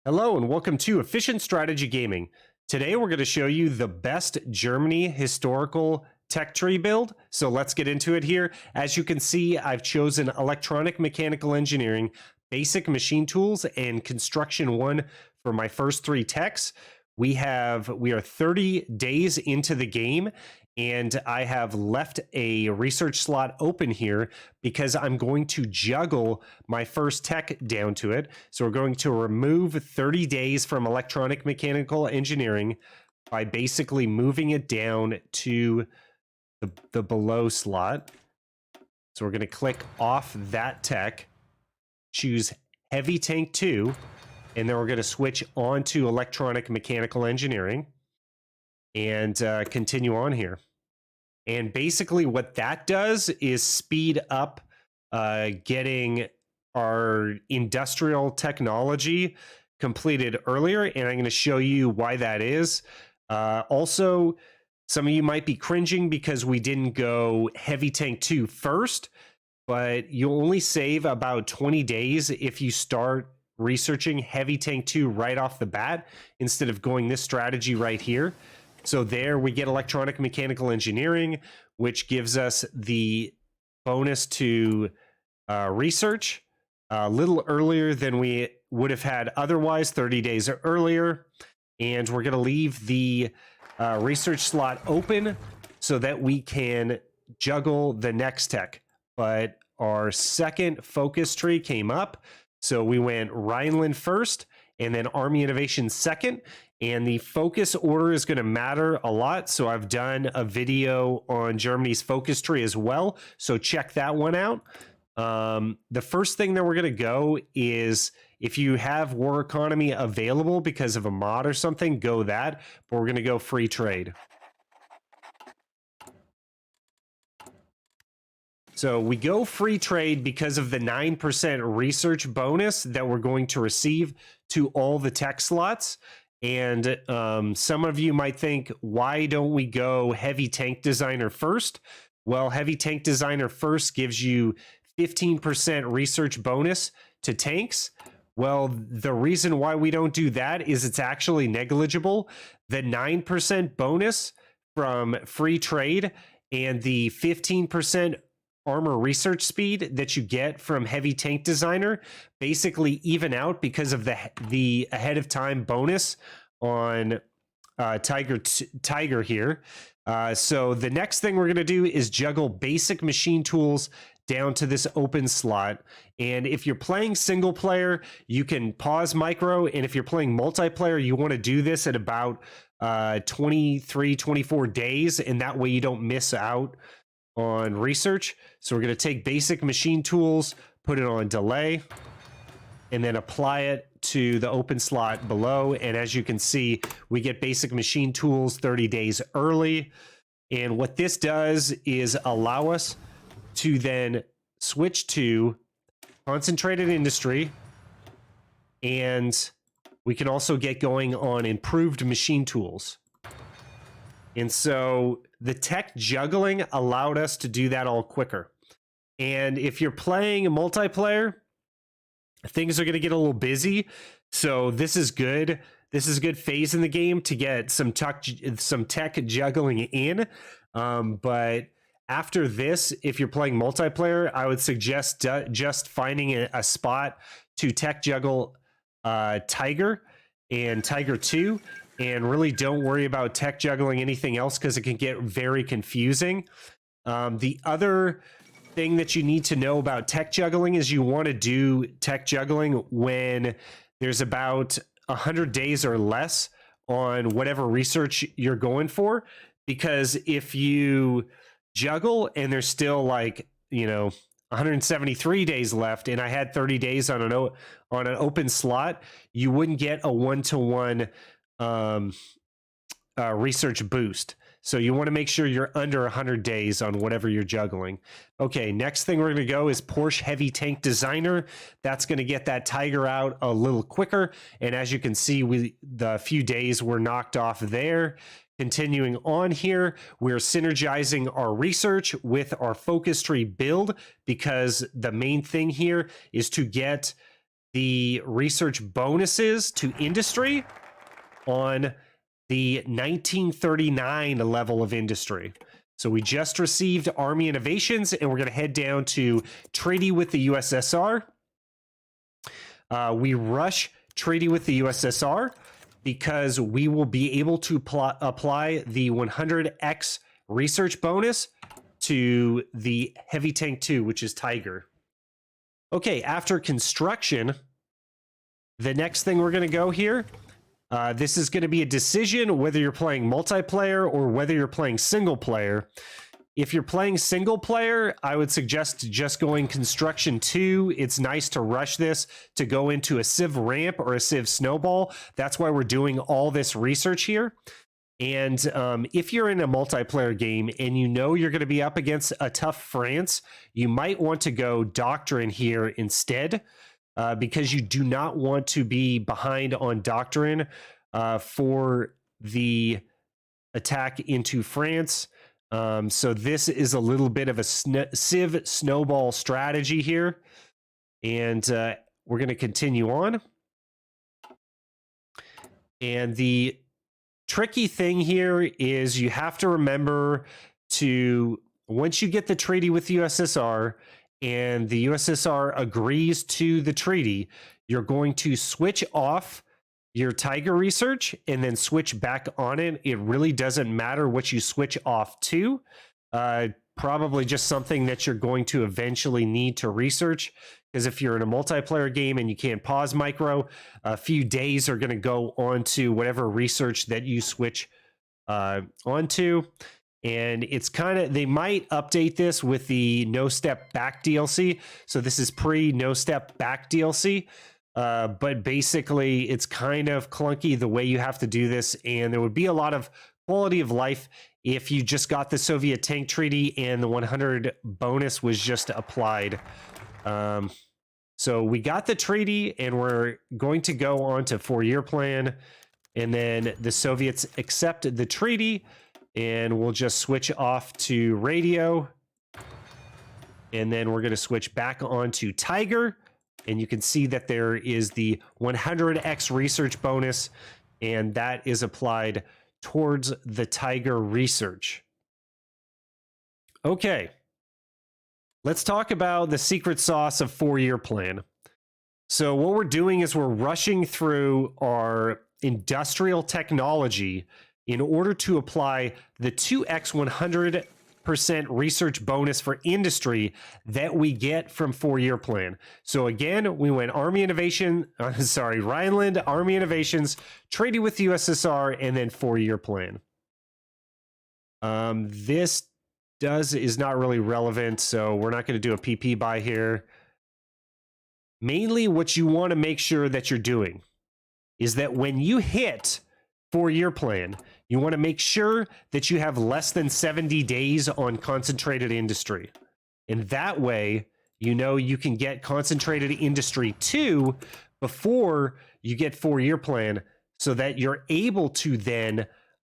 Hello and welcome to Efficient Strategy Gaming. Today we're going to show you the best Germany historical tech tree build. So let's get into it here. As you can see, I've chosen electronic mechanical engineering, basic machine tools, and construction 1 for my first 3 techs. We are 30 days into the game, and I have left a research slot open here because I'm going to juggle my first tech down to it. So we're going to remove 30 days from electronic mechanical engineering by basically moving it down to the below slot. So we're going to click off that tech, choose heavy tank 2, and then we're going to switch on to electronic mechanical engineering and continue on here. And basically what that does is speed up getting our industrial technology completed earlier. And I'm going to show you why that is. Also, some of you might be cringing because we didn't go heavy tank 2 first, but you'll only save about 20 days if you start researching heavy tank 2 right off the bat instead of going this strategy right here. So there we get electronic mechanical engineering, which gives us the bonus to research a little earlier than we would have had otherwise, 30 days earlier. And we're going to leave the research slot open so that we can juggle the next tech. But our second focus tree came up. So we went Rhineland first and then Army Innovation second. And the focus order is going to matter a lot. So I've done a video on Germany's focus tree as well. So check that one out. The first thing that we're going to go is if you have war economy available because of a mod or something, go that. But we're going to go free trade. So we go free trade because of the 9% research bonus that we're going to receive to all the tech slots. And some of you might think, why don't we go heavy tank designer first? Well, heavy tank designer first gives you 15% research bonus to tanks. Well, the reason why we don't do that is it's actually negligible. The 9% bonus from free trade and the 15% armor research speed that you get from heavy tank designer basically even out because of the ahead of time bonus on Tiger here. So the next thing we're going to do is juggle basic machine tools down to this open slot. And if you're playing single player, you can pause micro. And if you're playing multiplayer, you want to do this at about 23, 24 days. And that way you don't miss out on research. So we're going to take basic machine tools, put it on delay, and then apply it to the open slot below. And as you can see, we get basic machine tools 30 days early. And what this does is allow us to then switch to concentrated industry. And we can also get going on improved machine tools. And so the tech juggling allowed us to do that all quicker. And if you're playing multiplayer, things are going to get a little busy. So this is good. This is a good phase in the game to get some tech juggling in. But after this, if you're playing multiplayer, I would suggest just finding a spot to tech juggle Tiger and Tiger 2. And really don't worry about tech juggling anything else because it can get very confusing. The other thing that you need to know about tech juggling is you want to do tech juggling when there's about 100 days or less on whatever research you're going for. Because if you juggle and there's still 173 days left and I had 30 days on an open slot, you wouldn't get a one-to-one research boost. So you want to make sure you're under 100 days on whatever you're juggling. Okay, next thing we're going to go is Porsche Heavy Tank Designer. That's going to get that Tiger out a little quicker. And as you can see, the few days were knocked off there. Continuing on here, we're synergizing our research with our focus tree build because the main thing here is to get the research bonuses to industry on the 1939 level of industry. So we just received Army Innovations, and we're going to head down to Treaty with the USSR. We rush Treaty with the USSR because we will be able to apply the 100x research bonus to the Heavy Tank 2, which is Tiger. Okay, after construction, the next thing we're going to go here, this is going to be a decision whether you're playing multiplayer or whether you're playing single player. If you're playing single player, I would suggest just going construction 2. It's nice to rush this to go into a Civ ramp or a Civ snowball. That's why we're doing all this research here. And if you're in a multiplayer game and you know you're going to be up against a tough France, you might want to go Doctrine here instead, because you do not want to be behind on Doctrine for the attack into France. So this is a little bit of a Civ snowball strategy here. And we're going to continue on. And the tricky thing here is you have to remember to, once you get the treaty with the USSR and the USSR agrees to the treaty, you're going to switch off your Tiger research and then switch back on it. It really doesn't matter what you switch off to. Probably just something that you're going to eventually need to research, because if you're in a multiplayer game and you can't pause micro, a few days are going to go on to whatever research that you switch onto. And it's kind of, they might update this with the No Step Back DLC. So this is pre No Step Back DLC. But basically, it's kind of clunky the way you have to do this, and there would be a lot of quality of life if you just got the Soviet tank treaty and the 100 bonus was just applied. So we got the treaty, and we're going to go on to 4-year plan, and then the Soviets accept the treaty, and we'll just switch off to radio, and then we're going to switch back on to Tiger. And you can see that there is the 100x research bonus, and that is applied towards the Tiger research. Okay, let's talk about the secret sauce of 4-year plan. So what we're doing is we're rushing through our industrial technology in order to apply the 2x 100% research bonus for industry that we get from 4-year plan. So again, we went Army Innovation, Rhineland, Army Innovations, treaty with the USSR, and then 4-year plan. This is not really relevant, so we're not going to do a PP buy here. Mainly what you want to make sure that you're doing is that when you hit 4-year plan, you want to make sure that you have less than 70 days on concentrated industry. And that way, you know you can get concentrated industry 2 before you get 4-year plan, so that you're able to then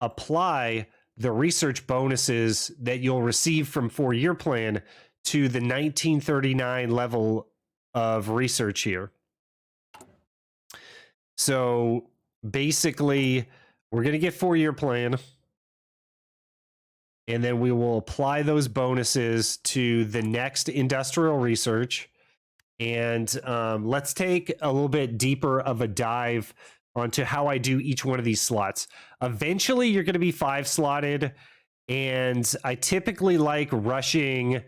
apply the research bonuses that you'll receive from 4-year plan to the 1939 level of research here. So basically, we're going to get 4-year plan, and then we will apply those bonuses to the next industrial research. And let's take a little bit deeper of a dive onto how I do each one of these slots. Eventually, you're going to be 5-slotted, and I typically like rushing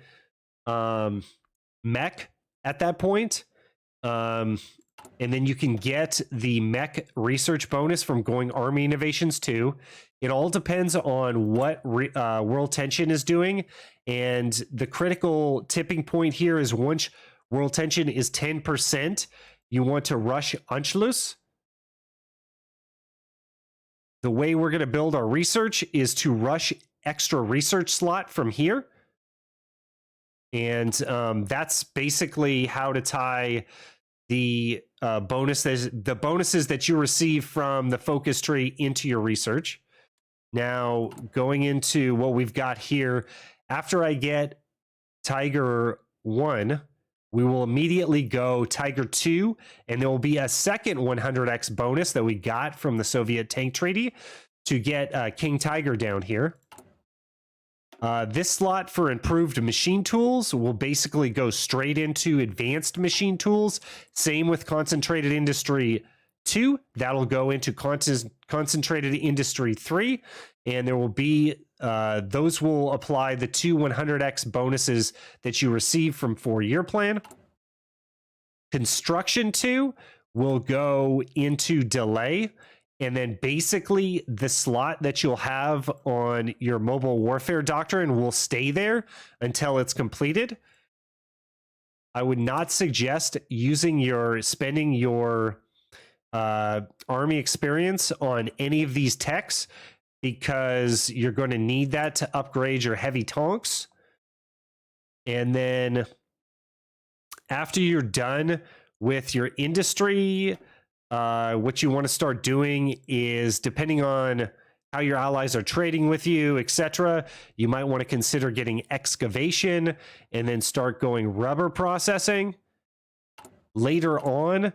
mech at that point. And then you can get the mech research bonus from going Army Innovations 2. It all depends on what World Tension is doing. And the critical tipping point here is once World Tension is 10%, you want to rush Anschluss. The way we're going to build our research is to rush extra research slot from here. And that's basically how to tie the bonuses that you receive from the focus tree into your research. Now, going into what we've got here, after I get Tiger 1, we will immediately go Tiger 2, and there will be a second 100x bonus that we got from the Soviet tank treaty to get King Tiger down here. This slot for improved machine tools will basically go straight into advanced machine tools. Same with concentrated industry 2. That'll go into concentrated industry 3. And there will be, those will apply the 2 100x bonuses that you receive from 4-year plan. Construction 2 will go into delay. And then basically the slot that you'll have on your mobile warfare doctrine will stay there until it's completed. I would not suggest spending your army experience on any of these techs, because you're going to need that to upgrade your heavy tonks. And then after you're done with your industry, what you want to start doing is, depending on how your allies are trading with you, etc., you might want to consider getting excavation and then start going rubber processing. Later on,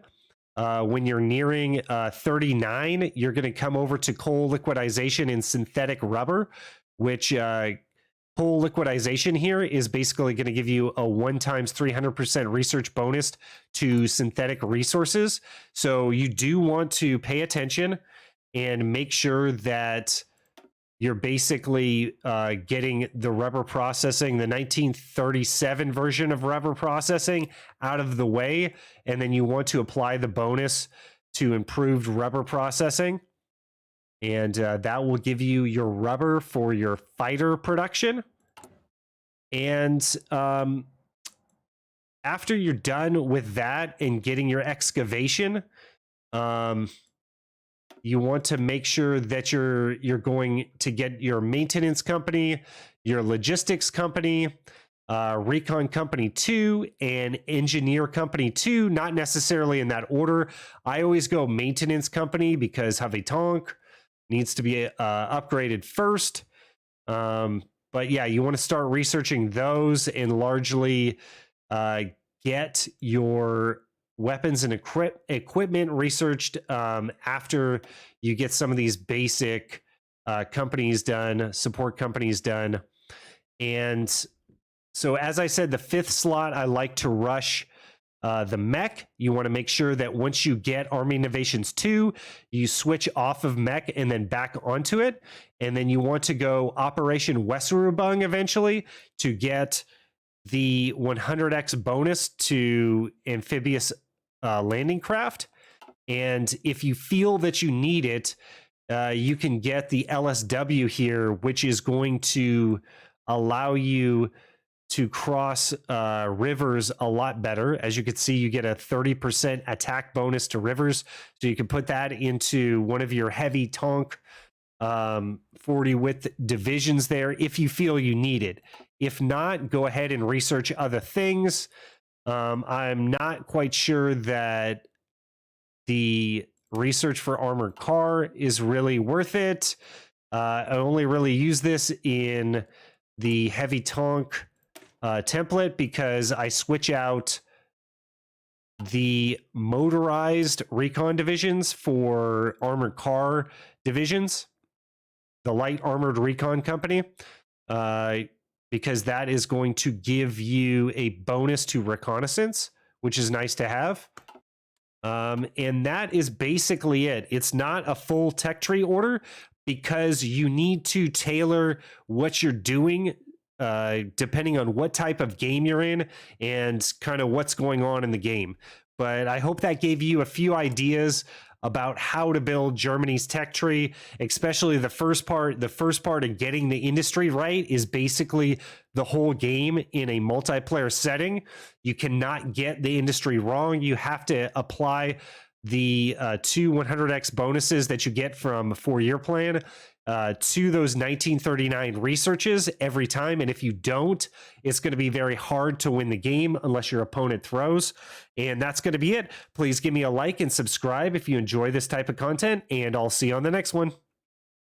when you're nearing 39, you're going to come over to coal liquidization and synthetic rubber, which coal liquidization here is basically going to give you a 1 times 300% research bonus to synthetic resources. So you do want to pay attention and make sure that you're basically getting the rubber processing, the 1937 version of rubber processing, out of the way. And then you want to apply the bonus to improved rubber processing. And that will give you your rubber for your fighter production. And after you're done with that and getting your excavation, you want to make sure that you're going to get your maintenance company, your logistics company, recon company 2, and engineer company 2, not necessarily in that order. I always go maintenance company because heavy tonk needs to be upgraded first. But yeah, you want to start researching those and largely get your weapons and equipment researched after you get some of these basic companies done, support companies done. And so, as I said, the 5th slot, I like to rush the mech. You want to make sure that once you get Army Innovations 2, you switch off of mech and then back onto it. And then you want to go Operation Weserübung eventually to get the 100x bonus to amphibious landing craft. And if you feel that you need it, you can get the LSW here, which is going to allow you to cross rivers a lot better. As you can see, you get a 30% attack bonus to rivers. So you can put that into one of your heavy tonk 40 width divisions there if you feel you need it. If not, go ahead and research other things. I'm not quite sure that the research for armored car is really worth it. I only really use this in the heavy tonk template because I switch out the motorized recon divisions for armored car divisions, the light armored recon company, because that is going to give you a bonus to reconnaissance, which is nice to have. And that is basically it. It's not a full tech tree order because you need to tailor what you're doing depending on what type of game you're in and kind of what's going on in the game. But I hope that gave you a few ideas about how to build Germany's tech tree, especially the first part. The first part of getting the industry right is basically the whole game in a multiplayer setting. You cannot get the industry wrong. You have to apply the 2 100x bonuses that you get from a 4-year plan to those 1939 researches every time. And if you don't, it's going to be very hard to win the game unless your opponent throws. And that's going to be it. Please give me a like and subscribe if you enjoy this type of content, and I'll see you on the next one.